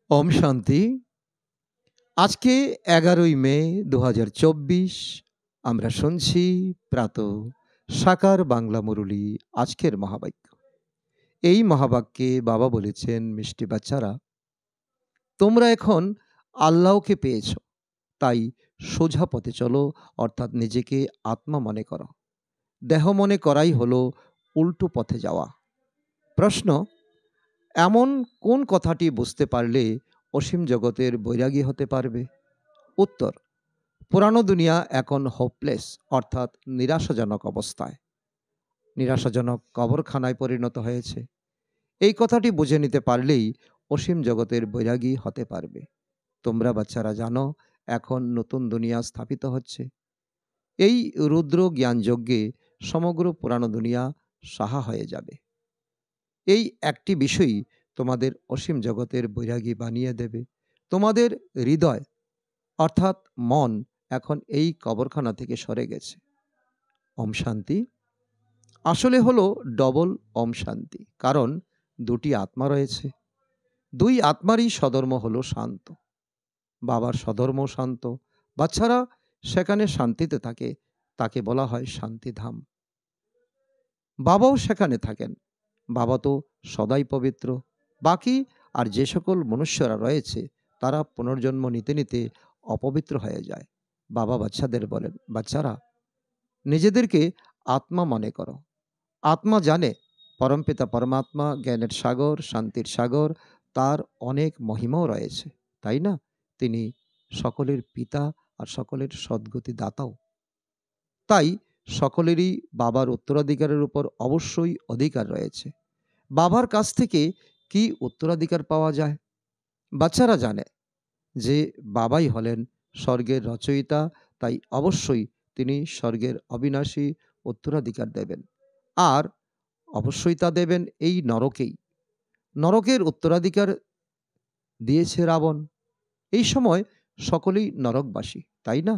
ওম শান্তি। আজকে ১১ই মে ২০২৪। আমরা শুনছি প্রাত সাকার বাংলা মুরলী। আজকের মহাবাক্য, এই মহাবাক্যে বাবা বলেছেন, মিষ্টি বাচ্চারা, তোমরা এখন আল্লাহকে পেয়েছ, তাই সোজা পথে চলো, অর্থাৎ নিজেকে আত্মা মনে করো। দেহ মনে করাই হলো উল্টো পথে যাওয়া। প্রশ্ন: এমন কোন কথাটি বুঝতে পারলে অসীম জগতের বৈরাগী হতে পারবে? উত্তর: পুরানো দুনিয়া এখন হোপলেস, অর্থাৎ নিরাশাজনক অবস্থায়, নিরাশাজনক কবরখানায় পরিণত হয়েছে। এই কথাটি বুঝে নিতে পারলেই অসীম জগতের বৈরাগী হতে পারবে। তোমরা বাচ্চারা জানো, এখন নতুন দুনিয়া স্থাপিত হচ্ছে। এই রুদ্র জ্ঞান যজ্ঞে সমগ্র পুরানো দুনিয়া সাহা হয়ে যাবে। এই একটি বিষয়ই তোমাদের অসীম জগতের বৈরাগী বানিয়ে দেবে। তোমাদের হৃদয় অর্থাৎ মন এখন এই কবরখানা থেকে সরে গেছে। ওম শান্তি আসলে হলো ডবল ওম শান্তি, কারণ দুটি আত্মা রয়েছে। দুই আত্মারই সধর্ম হলো শান্ত। বাবার সধর্ম শান্ত, বাচ্চারা সেখানে শান্তিতে থাকে, তাকে বলা হয় শান্তিধাম। বাবাও সেখানে থাকেন, বাবা তো সদাই পবিত্র। বাকি আর যে সকল মনুষ্যরা রয়েছে, তারা পুনর্জন্ম নিতে নিতে অপবিত্র হয়ে যায়। বাবা বাচ্চাদের বলেন, বাচ্চারা নিজেদেরকে আত্মা মনে করো। আত্মা জানে পরমপিতা পরমাত্মা জ্ঞানের সাগর, শান্তির সাগর, তার অনেক মহিমাও রয়েছে, তাই না? তিনি সকলের পিতা আর সকলের সদ্গতি দাতাও। তাই সকলেরই বাবার উত্তরাধিকারের উপর অবশ্যই অধিকার রয়েছে। বাবার কাছ থেকে কি উত্তরাধিকার পাওয়া যায়? বাচ্চারা জানে যে বাবাই হলেন স্বর্গের রচয়িতা, তাই অবশ্যই তিনি স্বর্গের অবিনাশী উত্তরাধিকার দেবেন। আর অবশ্যই তা দেবেন এই নরকেই। নরকের উত্তরাধিকার দিয়েছে রাবণ। এই সময় সকলেই নরকবাসী, তাই না?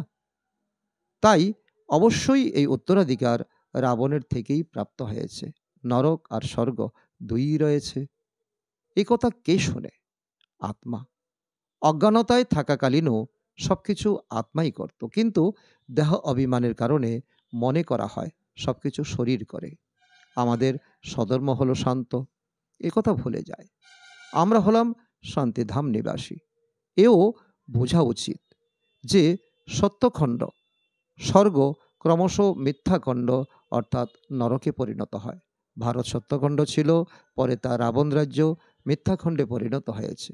তাই অবশ্যই এই উত্তরাধিকার রাবণের থেকেই প্রাপ্ত হয়েছে। নরক আর স্বর্গ দুই রয়েছে। এ কথা কে শোনে? আত্মা। অজ্ঞানতায় থাকাকালীনও সবকিছু আত্মাই করত, কিন্তু দেহ অভিমানের কারণে মনে করা হয় সবকিছু শরীর করে। আমাদের সধর্ম হলো শান্ত, এ কথা ভুলে যায়। আমরা হলাম শান্তিধাম নিবাসী। এও বোঝা উচিত যে সত্যখণ্ড স্বর্গ ক্রমশ মিথ্যাখণ্ড অর্থাৎ নরকে পরিণত হয়। ভারত সত্যখণ্ড ছিল, পরে তা রাবণ রাজ্য মিথ্যাখণ্ডে পরিণত হয়েছে।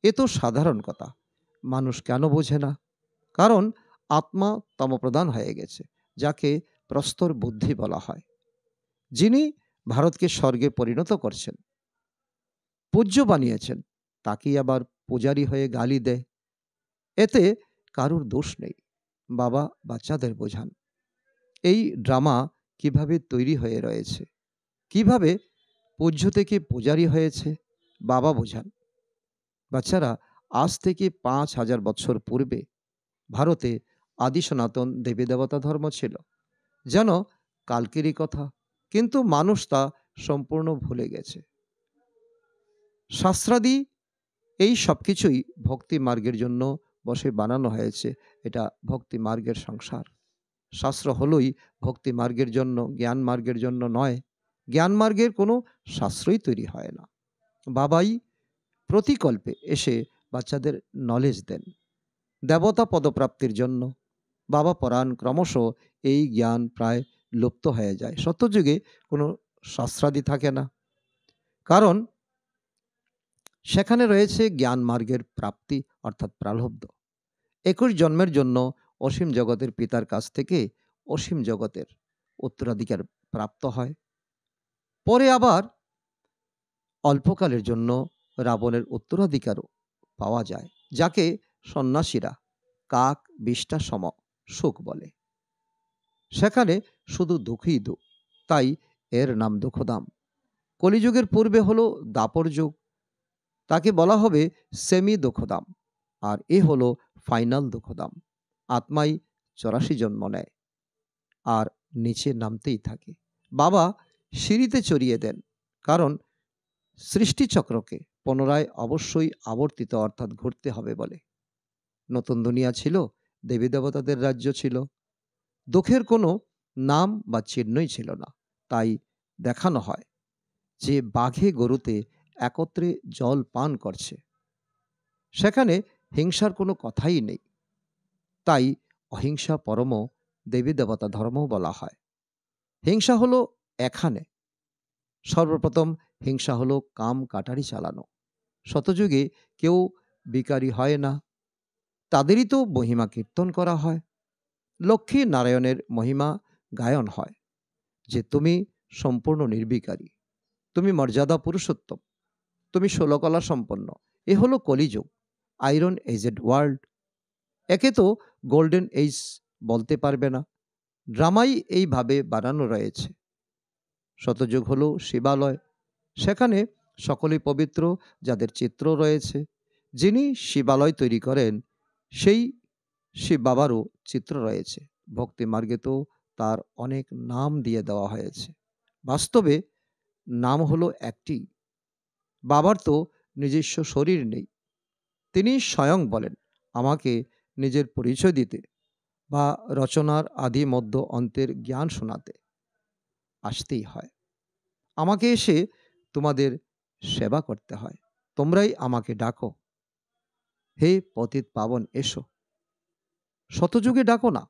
এ তো সাধারণ কথা, মানুষ কেন বোঝে না? কারণ আত্মা তমপ্রধান হয়ে গেছে, যাকে প্রস্তর বুদ্ধি বলা হয়। যিনি ভারতকে স্বর্গে পরিণত করছেন, পূজ্য বানিয়েছেন, তাকেই আবার পূজারী হয়ে গালি দেয়। এতে কারুর দোষ নেই। বাবা বাচ্চাদের বোঝান এই ড্রামা কিভাবে তৈরি হয়ে রয়েছে, কিভাবে পূজ্য থেকে পূজারী হয়েছে। বাবা বোঝান, বাচ্চারা, আজ থেকে ৫,০০০ বছর পূর্বে ভারতে আদি সনাতন দেবী দেবতা ধর্ম ছিল, যেন কালকেরই কথা, কিন্তু মানুষ তা সম্পূর্ণ ভুলে গেছে। শাস্ত্রাদি এই সব কিছুই ভক্তি মার্গের জন্য বসে বানানো হয়েছে। এটা ভক্তি মার্গের সংসার। শাস্ত্র হলোই ভক্তি মার্গের জন্য, জ্ঞান মার্গের জন্য নয়। জ্ঞান মার্গের কোনো শাস্ত্রই তৈরি হয় না। বাবাই প্রতিকল্পে এসে বাচ্চাদের নলেজ দেন দেবতা পদপ্রাপ্তির জন্য। বাবা পরাণ ক্রমশ এই জ্ঞান প্রায় লুপ্ত হয়ে যায়। সত্যযুগে কোনো শাস্ত্রাদি থাকে না, কারণ সেখানে রয়েছে জ্ঞান মার্গের প্রাপ্তি অর্থাৎ প্রারব্ধ। ২১ জন্মের জন্য অসীম জগতের পিতার কাছ থেকে অসীম জগতের উত্তরাধিকার প্রাপ্ত হয়। পরে আবার অল্পকালের জন্য রাবণের উত্তরাধিকারও পাওয়া যায়, যাকে সন্ন্যাসীরা কাক বিষ্ঠা সম সুখ বলে। সেখানে শুধু দুঃখই দুঃখ, তাই এর নাম দুঃখধাম। কলিযুগের পূর্বে হলো দাপর যুগ, তাকে বলা হবে সেমি দুঃখধাম। আর এ হলো ফাইনাল দুঃখধাম। আত্মাই ৮৪ জন্ম নেয় আর নিচে নামতেই থাকে। বাবা সিঁড়িতে চড়িয়ে দেন, কারণ সৃষ্টিচক্রকে পুনরায় অবশ্যই আবর্তিত অর্থাৎ ঘুরতে হবে বলে। নতুন দুনিয়া ছিল, দেবী দেবতাদের রাজ্য ছিল, দুঃখের কোনো নাম বা চিহ্নই ছিল না। তাই দেখানো হয় যে বাঘে গরুতে একত্রে জল পান করছে, সেখানে হিংসার কোনো কথাই নেই। তাই অহিংসা পরম দেবী দেবতা ধর্ম বলা হয়। হিংসা হলো এখানে সর্বপ্রথম হিংসা হলো কাম কাটারি চালানো। শতযুগে কেউ বিকারী হয় না, তাদেরই তো মহিমা কীর্তন করা হয়। লক্ষ্মী নারায়ণের মহিমা গায়ন হয় যে তুমি সম্পূর্ণ নির্বিকারী, তুমি মর্যাদা পুরুষোত্তম, তুমি ষোলকলা সম্পন্ন। এ হলো কলিযুগ, আয়রন এজেড ওয়ার্ল্ড। একে তো গোল্ডেন এজ বলতে পারবে না, ড্রামাই এইভাবে বানানো রয়েছে। শতযুগ হলো শিবালয়, সেখানে সকলেই পবিত্র, যাদের চিত্র রয়েছে। যিনি শিবালয় তৈরি করেন সেই শিব বাবারও চিত্র রয়েছে। ভক্তি মার্গে তো তার অনেক নাম দিয়ে দেওয়া হয়েছে। বাস্তবে নাম হলো একটি। বাবার তো নিজস্ব শরীর নেই, তিনি স্বয়ং বলেন আমাকে নিজের পরিচয় দিতে বা রচনার আদি মধ্য অন্তের জ্ঞান শোনাতে আসতেই হয়। আমাকে এসে তোমাদের সেবা করতে হয়। তোমরাই আমাকে ডাকো, হে পতিত পাবন এসো। শতযুগে ডাকো না,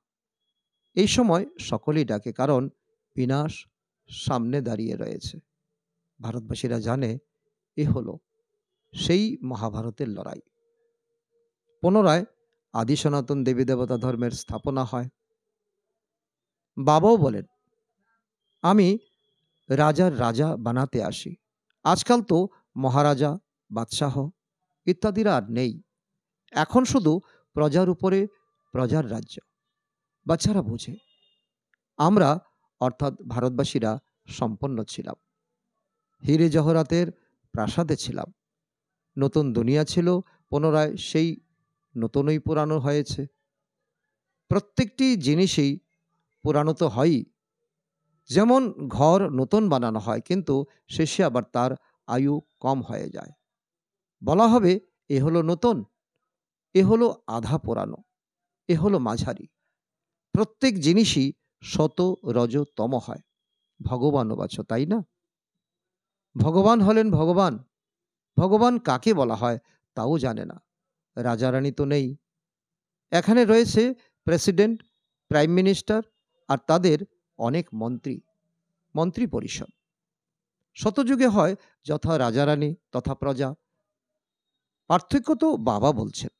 এই সময় সকলেই ডাকে, কারণ বিনাশ সামনে দাঁড়িয়ে রয়েছে। ভারতবাসীরা জানে এ হলো সেই মহাভারতের লড়াই। পুনরায় আদি সনাতন দেবী দেবতা ধর্মের স্থাপনা হয়। বাবাও বলেন আমি রাজার রাজা বানাতে আসি। আজকাল তো মহারাজা, বাদশাহ ইত্যাদিরা আর নেই, এখন শুধু প্রজার উপরে প্রজার রাজ্য। বাচ্চারা বুঝে আমরা অর্থাৎ ভারতবাসীরা সম্পন্ন ছিলাম, হিরে জহরাতের প্রাসাদে ছিলাম। নতুন দুনিয়া ছিল, পুনরায় সেই নতুনই পুরানো হয়েছে। প্রত্যেকটি জিনিসই পুরানো তো হয়ই। যেমন ঘর নতুন বানানো হয়, কিন্তু শেষে আবার তার আয়ু কম হয়ে যায়। বলা হবে এ হলো নতুন, এ হলো আধা পুরানো, এ হলো মাঝারি। প্রত্যেক জিনিসই শত রজ তম হয়। ভগবানও বাছ, তাই না? ভগবান হলেন ভগবান। ভগবান কাকে বলা হয় তাও জানে না। রাজা রানী তো নেই, এখানে রয়েছে প্রেসিডেন্ট, প্রাইম মিনিস্টার আর তাদের অনেক মন্ত্রী, মন্ত্রী পরিষদ। শতযুগে হয় যথা রাজারানী তথা প্রজা। পার্থক্য তো বাবা বলছেন।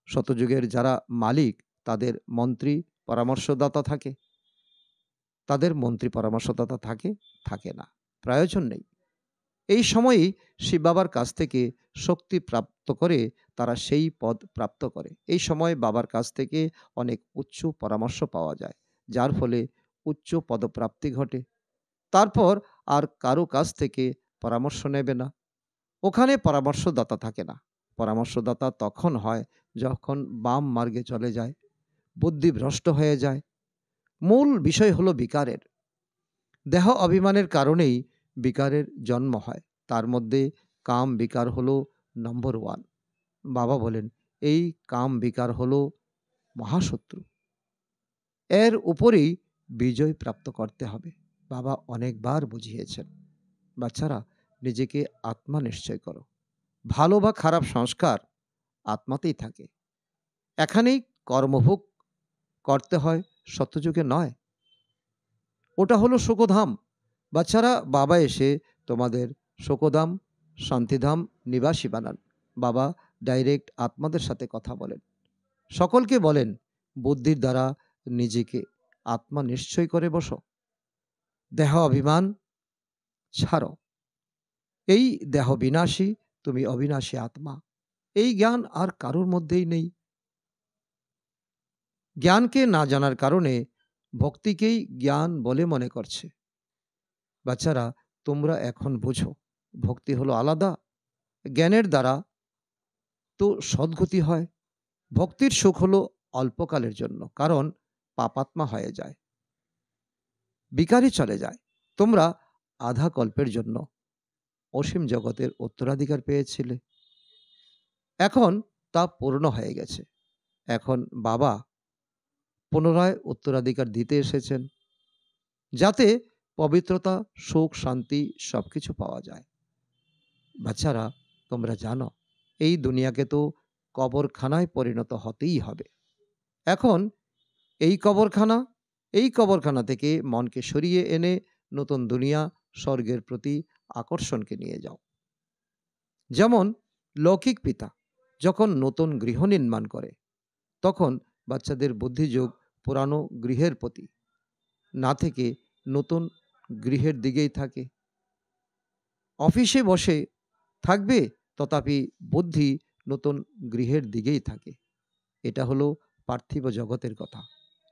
শতযুগের যারা মালিক তাদের মন্ত্রী পরামর্শদাতা থাকে, তাদের মন্ত্রী পরামর্শদাতা থাকে থাকে না, প্রয়োজন নেই। এই সময়েই শিব বাবার কাছ থেকে শক্তি প্রাপ্ত করে তারা সেই পদ প্রাপ্ত করে। এই সময় বাবার কাছ থেকে অনেক উচ্চ পরামর্শ পাওয়া যায়, যার ফলে উচ্চ পদপ্রাপ্তি ঘটে। তারপর আর কারো কাছ থেকে পরামর্শ নেবে না, ওখানে পরামর্শদাতা থাকে না। পরামর্শদাতা তখন হয় যখন বাম মার্গে চলে যায়, বুদ্ধি ভ্রষ্ট হয়ে যায়। মূল বিষয় হলো বিকারের। দেহ অভিমানের কারণেই বিকারের জন্ম হয়, তার মধ্যে কাম বিকার হলো নম্বর ওয়ান। বাবা বলেন এই কাম বিকার হলো মহাশত্রু, এর উপরেই বিজয় প্রাপ্ত করতে হবে। বাবা অনেকবার বুঝিয়েছেন, বাচ্চারা নিজেকে আত্মা নিশ্চয় করো। ভালো বা খারাপ সংস্কার আত্মাতেই থাকে, এখানেই কর্মভোগ করতে হয়, সত্যযুগে নয়। ওটা হলো শোকধাম। বাচ্চারা বাবা এসে তোমাদের শোকধাম, শান্তিধাম নিবাসী বানান। বাবা ডাইরেক্ট আত্মাদের সাথে কথা বলেন, সকলকে বলেন বুদ্ধির দ্বারা নিজেকে আত্মা নিশ্চয় করে বসো, দেহ অভিমান ছাড়ো। এই দেহ বিনাশী, তুমি অবিনাশী আত্মা। এই জ্ঞান আর কারোর মধ্যেই নেই। জ্ঞানকে না জানার কারণে ভক্তিকেই জ্ঞান বলে মনে করছে। বাচ্চারা তোমরা এখন বুঝো ভক্তি হলো আলাদা, জ্ঞানের দ্বারা তো সদ্গতি হয়। ভক্তির সুখ হলো অল্পকালের জন্য, কারণ পাপাত্মা হয়ে যায়, বিকারে চলে যায়। তোমরা আধা কল্পের জন্য অসীম জগতের উত্তরাধিকার পেয়েছিলে। এখন তা পূর্ণ হয়ে গেছে। এখন বাবা পুনরায় উত্তরাধিকার দিতে এসেছেন, যাতে পবিত্রতা, সুখ, শান্তি সবকিছু পাওয়া যায়। বাচ্চারা, তোমরা জানো এই দুনিয়াকে তো কবরখানায় পরিণত হতেই হবে। এখন এই কবরখানা এই কবরখানা থেকে মনকে সরিয়ে এনে নতুন দুনিয়া, স্বর্গের প্রতি আকর্ষণকে নিয়ে যাও। যেমন লৌকিক পিতা যখন নতুন গৃহ নির্মাণ করে, তখন বাচ্চাদের বুদ্ধিযোগ পুরানো গৃহের প্রতি না থেকে নতুন গৃহের দিকেই থাকে। অফিসে বসে থাকবে, তথাপি বুদ্ধি নতুন গৃহের দিকেই থাকে। এটা হলো পার্থিব জগতের কথা।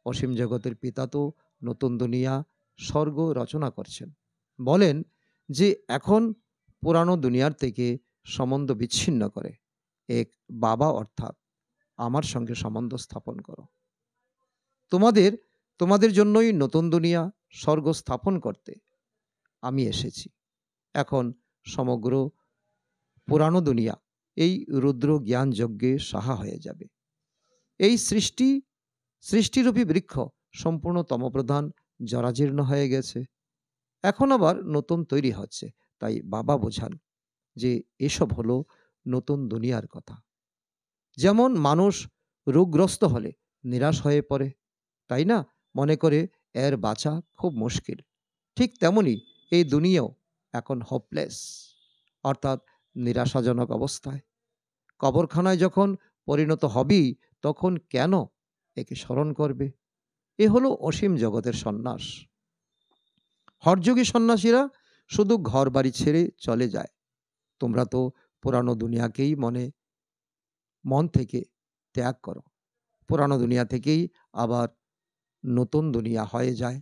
অসীম জগতের পিতা তো নতুন দুনিয়া, স্বর্গ রচনা করছেন। বলেন যে এখন পুরানো দুনিয়ার থেকে সম্বন্ধ বিচ্ছিন্ন করে এক বাবা অর্থাৎ আমার সঙ্গে সম্বন্ধ স্থাপন করো। তোমাদের তোমাদের জন্যই নতুন দুনিয়া, স্বর্গ স্থাপন করতে আমি এসেছি। এখন সমগ্র পুরানো দুনিয়া এই রুদ্র জ্ঞান যজ্ঞে সাহা হয়ে যাবে। এই সৃষ্টিরূপী বৃক্ষ সম্পূর্ণ তমপ্রধান জরাজীর্ণ হয়ে গেছে, এখন আবার নতুন তৈরি হচ্ছে। তাই বাবা বোঝান যে এসব হলো নতুন দুনিয়ার কথা। যেমন মানুষ রোগগ্রস্ত হলে নিরাশ হয়ে পড়ে, তাই না? মনে করে এর বাঁচা খুব মুশকিল। ঠিক তেমনি এই দুনিয়াও এখন হোপলেস, অর্থাৎ নিরাশাজনক অবস্থায়। কবরখানায় যখন পরিণত হবেই, তখন কেন একে স্মরণ করবে? এ হলো অসীম জগতের সন্ন্যাস। হঠযোগী সন্ন্যাসীরা শুধু ঘর বাড়ি ছেড়ে চলে যায়। তোমরা তো পুরানো দুনিয়াকেই মন থেকে ত্যাগ করো। পুরানো দুনিয়া থেকেই আবার নতুন দুনিয়া হয়ে যায়।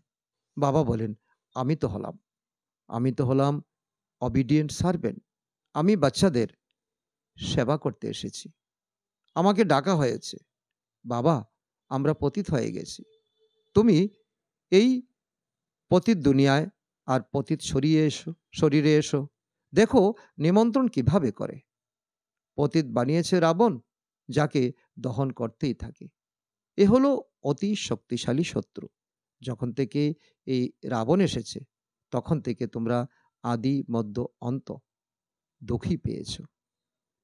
বাবা বলেন, আমি তো হলাম অবিডিয়েন্ট সার্ভেন্ট। আমি বাচ্চাদের সেবা করতে এসেছি। আমাকে ডাকা হয়েছে। বাবা, আমরা পতিত হয়ে গেছি। তুমি এই পতিত দুনিয়ায় আর পতিত শরীরে এসো। দেখো নিমন্ত্রণ কিভাবে করে। পতিত বানিয়েছে রাবণ, যাকে দহন করতেই থাকে। এ হলো অতি শক্তিশালী শত্রু। যখন থেকে এই রাবণ এসেছে, তখন থেকে তোমরা আদি মধ্য অন্ত দুঃখী পেয়েছ।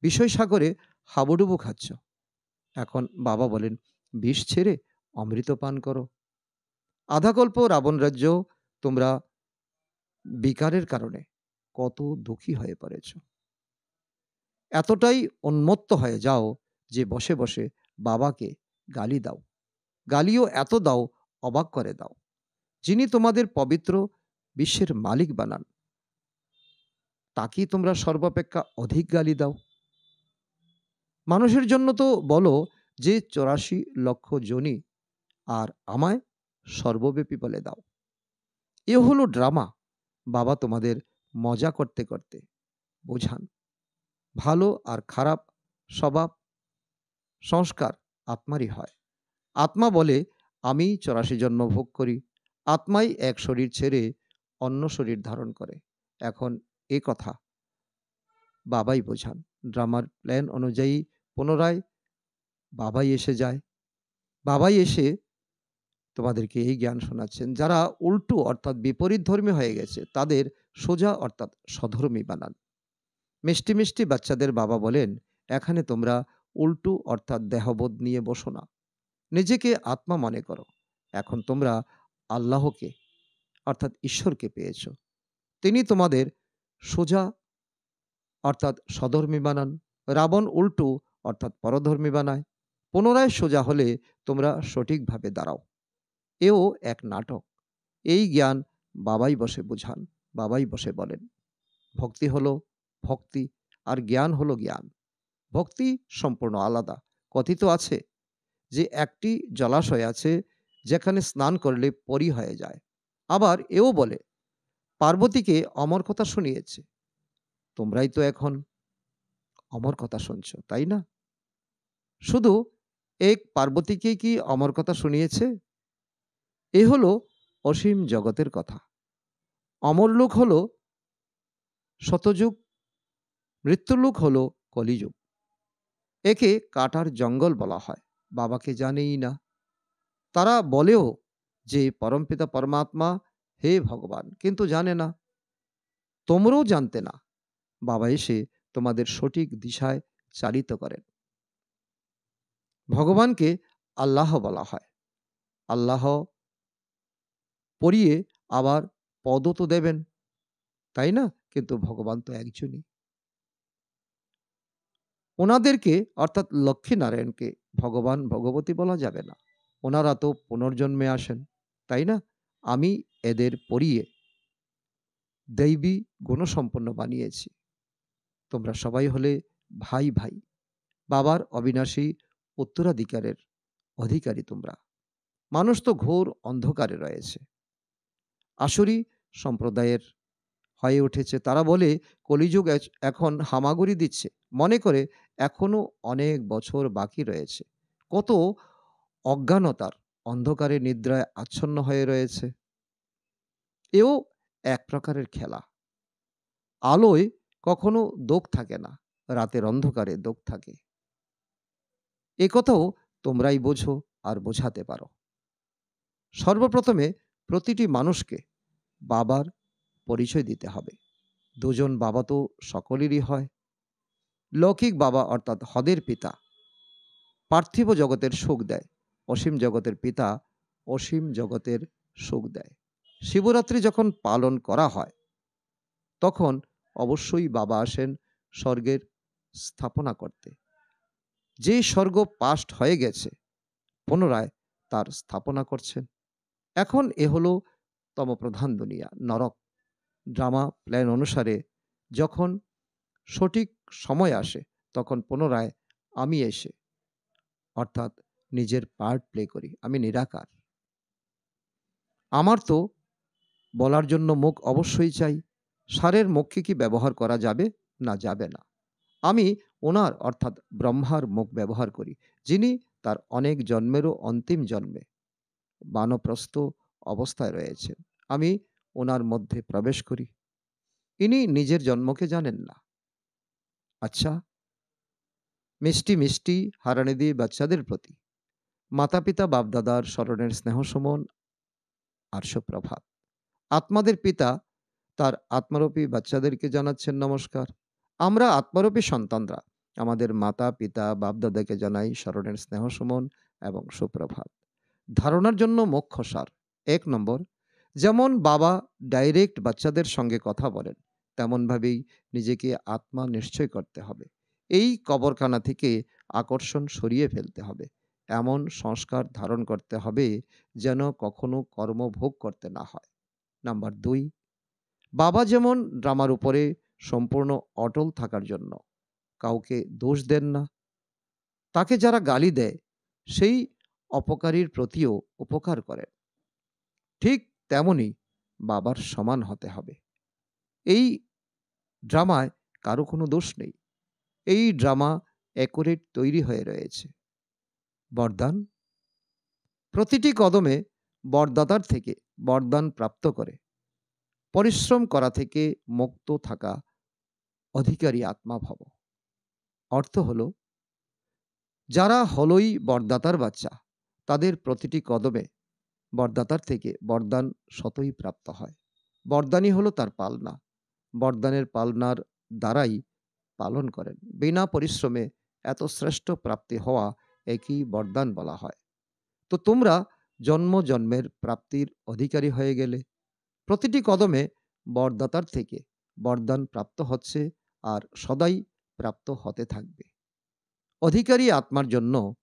বিষয় সাগরে হাবুডুবু খাচ্ছ। এখন বাবা বলেন, বিষ ছেড়ে অমৃত পান করো। আধাকল্প রাবণ রাজ্য তোমরা বিকারের কারণে কত দুঃখী হয়ে পড়েছ। এতটাই উন্মত্ত হয়ে যাও যে বসে বসে বাবাকে গালি দাও। গালিও এত দাও, অবাক করে দাও। যিনি তোমাদের পবিত্র বিশ্বের মালিক বানান, তাকেই তোমরা সর্বাপেক্ষা অধিক গালি দাও। মানুষের জন্য তো বলো যে 84 লক্ষ যোনি, আর আমায় সর্বব্যাপী বলে দাও। এ হলো ড্রামা। বাবা তোমাদের মজা করতে করতে বোঝান, ভালো আর খারাপ স্বভাব সংস্কার আত্মারই হয়। আত্মা বলে আমি 84 জন্ম ভোগ করি। আত্মাই এক শরীর ছেড়ে অন্য শরীর ধারণ করে। এখন এ কথা বাবাই বোঝান। ড্রামার প্ল্যান অনুযায়ী পুনরায় বাবাই এসে যায়। বাবাই এসে তোমাদেরকে এই জ্ঞান শোনাচ্ছেন। যারা উল্টো অর্থাৎ বিপরীত ধর্মী হয়ে গেছে, তাদের সোজা অর্থাৎ সধর্মী বানান। মিষ্টি মিষ্টি বাচ্চাদের বাবা বলেন, এখানে তোমরা উল্টো অর্থাৎ দেহবোধ নিয়ে বসো না। নিজেকে আত্মা মনে করো। এখন তোমরা আল্লাহকে অর্থাৎ ঈশ্বরকে পেয়েছ। তিনি তোমাদের সোজা অর্থাৎ সধর্মী বানান। রাবণ উল্টো অর্থাৎ পরধর্মী বানায়। পুনরায় সোজা হলে তোমরা সঠিকভাবে দাঁড়াও। এও এক নাটক। এই জ্ঞান বাবাই বসে বোঝান, বাবাই বসে বলেন। ভক্তি হলো ভক্তি, আর জ্ঞান হলো জ্ঞান। ভক্তি সম্পূর্ণ আলাদা। কথিত আছে যে একটি জলাশয় আছে যেখানে স্নান করলে পরি হয়ে যায়। আবার এও বলে পার্বতীকে অমর কথা শুনিয়েছে। তোমরাই তো এখন অমর কথা শুনছ, তাই না? শুধু এক পার্বতীকে কি অমর কথা শুনিয়েছে? এ হলো অসীম জগতের কথা। অমর লোক হলো শতযুগ মৃত্যুলোক হলো কলিযুগ। একে কাটার জঙ্গল বলা হয়। বাবাকে জানেই না। তারা বলেও যে পরমপিতা পরমাত্মা হে ভগবান, কিন্তু জানে না। তোমরাও জানতে না। বাবা এসে তোমাদের সঠিক দিশায় চালিত করেন। ভগবানকে আল্লাহ বলা হয়। আল্লাহ পড়িয়ে আবার পদও তো দেবেন, তাই না? কিন্তু ভগবান তো একজনই। ওনাদেরকে অর্থাৎ লক্ষ্মীনারায়ণকে ভগবান ভগবতী বলা যাবে না। ওনারা তো পুনর্জন্মে আসেন, তাই না? আমি এদের পড়িয়ে দৈবী গুণসম্পন্ন বানিয়েছি। তোমরা সবাই হলে ভাই ভাই। বাবার অবিনাশী উত্তরাধিকারের অধিকারী তোমরা। মানুষ তো ঘোর অন্ধকারে রয়েছে। আসুরি সম্প্রদায়ের হয়ে উঠেছে। তারা বলে কলিযুগ এখন হামাগুড়ি দিচ্ছে। মনে করে এখনো অনেক বছর বাকি রয়েছে। কত অজ্ঞানতার অন্ধকারে নিদ্রায় আচ্ছন্ন হয়ে রয়েছে। এও এক প্রকারের খেলা। আলোয় কখনো দোক থাকে না, রাতের অন্ধকারে দোক থাকে। একথাও তোমরাই বোঝো আর বোঝাতে পারো। সর্বপ্রথমে প্রতিটি মানুষকে বাবার পরিচয় দিতে হবে। দুজন বাবা তো সকলেরই হয়। লৌকিক বাবা অর্থাৎ হদের পিতা পার্থিব জগতের সুখ দেয়। অসীম জগতের পিতা অসীম জগতের সুখ দেয়। শিবরাত্রি যখন পালন করা হয় তখন অবশ্যই বাবা আসেন স্বর্গের স্থাপনা করতে। যে স্বর্গ পাস্ট হয়ে গেছে পুনরায় তার স্থাপনা করছেন। এখন এ হলো তমপ্রধান দুনিয়া, নরক। ড্রামা প্ল্যান অনুসারে যখন সঠিক সময় আসে তখন পুনরায় আমি এসে অর্থাৎ নিজের পার্ট প্লে করি। আমি নিরাকার। আমার তো বলার জন্য মুখ অবশ্যই চাই। ষাঁড়ের মুখকে কি ব্যবহার করা যাবে? না, যাবে না। আমি ওনার অর্থাৎ ব্রহ্মার মুখ ব্যবহার করি, যিনি তার অনেক জন্মেরও অন্তিম জন্মে বানপ্রস্থ অবস্থায় রয়েছেন। আমি ওনার মধ্যে প্রবেশ করি। ইনি নিজের জন্মকে জানেন না। আচ্ছা, মিষ্টি মিষ্টি হারানিধি বাচ্চাদের প্রতি মাতা-পিতা বাপ-দাদার স্মরণের স্নেহসুমন আর সুপ্রভাত। আত্মাদের পিতা তার আত্মারূপী বাচ্চাদেরকে জানাচ্ছেন নমস্কার। আমরা আত্মারূপী সন্তানরা আমাদের মাতা-পিতা বাপ-দাদাকে জানাই স্মরণের স্নেহসুমন এবং সুপ্রভাত। ধারণার জন্য মুখ্য সার। ১ নম্বর, যেমন বাবা ডাইরেক্ট বাচ্চাদের সঙ্গে কথা বলেন, তেমনভাবেই নিজেকে আত্মা নিশ্চয় করতে হবে। এই কবরখানা থেকে আকর্ষণ সরিয়ে ফেলতে হবে। এমন সংস্কার ধারণ করতে হবে যেন কখনো কর্মভোগ করতে না হয়। নাম্বার ২, বাবা যেমন ড্রামার উপরে সম্পূর্ণ অটল থাকার জন্য কাউকে দোষ দেন না। তাকে যারা গালি দেয় সেই অপকারীর প্রতিও উপকার করেন। ঠিক তেমনি বাবার সমান হতে হবে। এই ড্রামায় কারো কোনো দোষ নেই। এই ড্রামা অ্যাকুরেট তৈরি হয়ে রয়েছে। বরদান, প্রতিটি কদমে বরদাতার থেকে বরদান প্রাপ্ত করে পরিশ্রম করা থেকে মুক্ত থাকা অধিকারী আত্মা ভব। অর্থ হলো যারা হলোই বরদাতার বাচ্চা তাদের প্রতিটি কদমে বরদাতার থেকে বরদান স্বতই প্রাপ্ত হয়। বরদানই হলো তার পালনা। বরদানের পালনার দ্বারাই পালন করেন। বিনা পরিশ্রমে এত শ্রেষ্ঠ প্রাপ্তি হওয়া একই বরদান বলা হয়। তো তোমরা জন্ম জন্মের প্রাপ্তির অধিকারী হয়ে গেলে। প্রতিটি কদমে বরদাতার থেকে বরদান প্রাপ্ত হচ্ছে আর সদাই প্রাপ্ত হতে থাকবে। অধিকারী আত্মার জন্য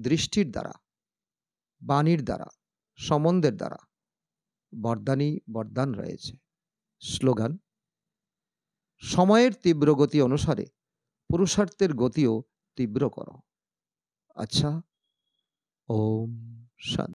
দৃষ্টির দ্বারা, বাণীর দ্বারা, সম্বন্ধের দ্বারা বরদানই বরদান রয়েছে। স্লোগান, সময়ের তীব্র গতি অনুসারে পুরুষার্থের গতিও তীব্র করো। আচ্ছা, ওম শান্তি।